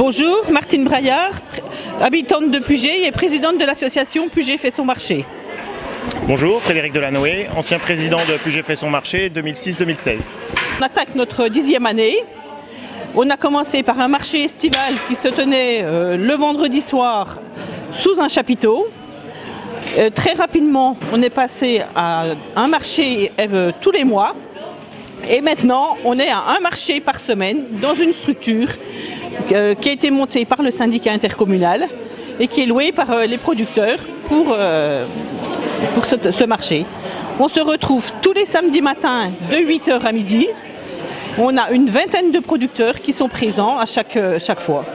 Bonjour, Martine Braillard, habitante de Puget et présidente de l'association Puget fait son marché. Bonjour, Frédéric Delanoë, ancien président de Puget fait son marché 2006-2016. On attaque notre 10e année. On a commencé par un marché estival qui se tenait le vendredi soir sous un chapiteau. Très rapidement, on est passé à un marché tous les mois. Et maintenant, on est à un marché par semaine dans une structure qui a été montée par le syndicat intercommunal et qui est louée par les producteurs pour ce marché. On se retrouve tous les samedis matins de 8h à midi. On a une vingtaine de producteurs qui sont présents à chaque fois.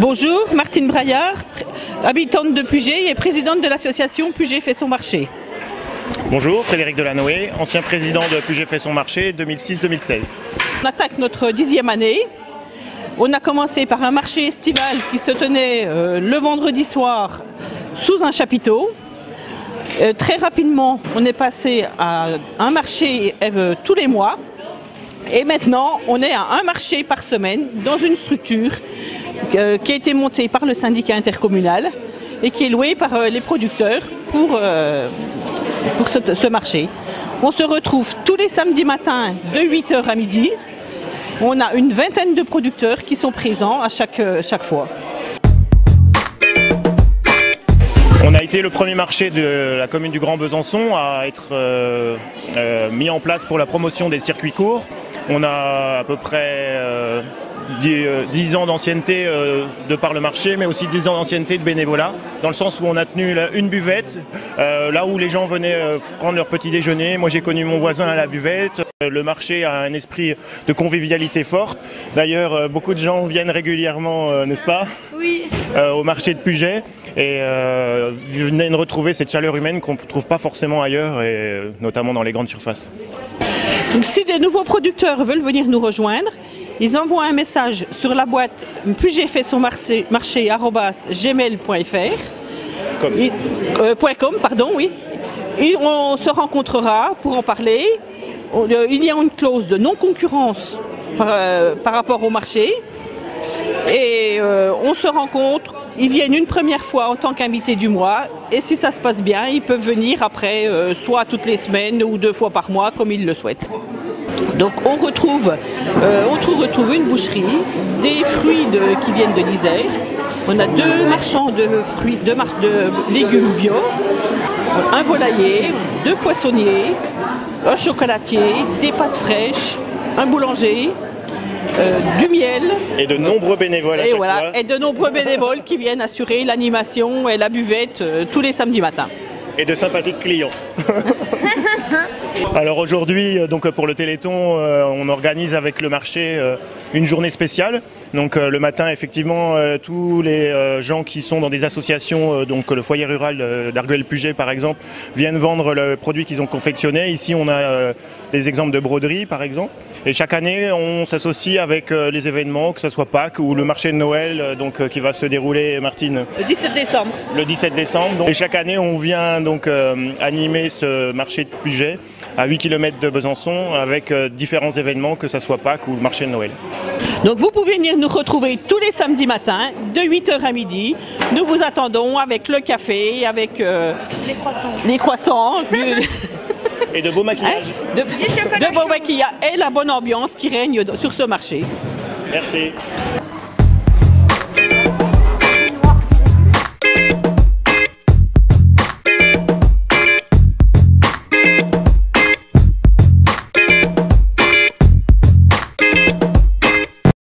Bonjour, Martine Braillard, habitante de Puget et présidente de l'association Puget fait son marché. Bonjour, Frédéric Delanoë, ancien président de Puget fait son marché 2006-2016. On attaque notre 10e année. On a commencé par un marché estival qui se tenait le vendredi soir sous un chapiteau. Très rapidement, on est passé à un marché tous les mois. Et maintenant, on est à un marché par semaine dans une structure qui a été montée par le syndicat intercommunal et qui est louée par les producteurs pour ce marché. On se retrouve tous les samedis matins de 8h à midi. On a une vingtaine de producteurs qui sont présents à chaque fois. On a été le premier marché de la commune du Grand Besançon à être mis en place pour la promotion des circuits courts. On a à peu près 10 ans d'ancienneté de par le marché, mais aussi 10 ans d'ancienneté de bénévolat, dans le sens où on a tenu une buvette, là où les gens venaient prendre leur petit déjeuner. Moi j'ai connu mon voisin à la buvette. Le marché a un esprit de convivialité forte. D'ailleurs, beaucoup de gens viennent régulièrement, n'est-ce pas? Oui. Au marché de Puget et viennent retrouver cette chaleur humaine qu'on ne trouve pas forcément ailleurs, et notamment dans les grandes surfaces. Donc, si des nouveaux producteurs veulent venir nous rejoindre, ils envoient un message sur la boîte pugetfaitsonmarché@gmail.com, pardon, oui. Et on se rencontrera pour en parler. Il y a une clause de non-concurrence par rapport au marché. Et on se rencontre, ils viennent une première fois en tant qu'invités du mois. Et si ça se passe bien, ils peuvent venir après, soit toutes les semaines ou 2 fois par mois, comme ils le souhaitent. Donc on retrouve une boucherie, des fruits qui viennent de l'Isère. On a 2 marchands de fruits, de légumes bio, un volailler, 2 poissonniers, un chocolatier, des pâtes fraîches, un boulanger, du miel. Et de nombreux bénévoles à chaque fois. Et de nombreux bénévoles qui viennent assurer l'animation et la buvette tous les samedis matins. Et de sympathiques clients. Alors aujourd'hui, donc pour le Téléthon, on organise avec le marché une journée spéciale. Donc le matin, effectivement, tous les gens qui sont dans des associations, donc le foyer rural d'Arguel-Puget par exemple, viennent vendre le produit qu'ils ont confectionné. Ici, on a des exemples de broderie par exemple. Et chaque année, on s'associe avec les événements, que ce soit Pâques ou le marché de Noël, donc qui va se dérouler, Martine, le 17 décembre. Le 17 décembre. Donc, et chaque année, on vient donc animer ce marché de Puget à 8 km de Besançon avec différents événements, que ce soit Pâques ou le marché de Noël. Donc vous pouvez venir nous retrouver tous les samedis matins de 8h à midi. Nous vous attendons avec le café, avec les croissants. Et de beaux maquillages. De beaux maquillages et la bonne ambiance qui règne sur ce marché. Merci.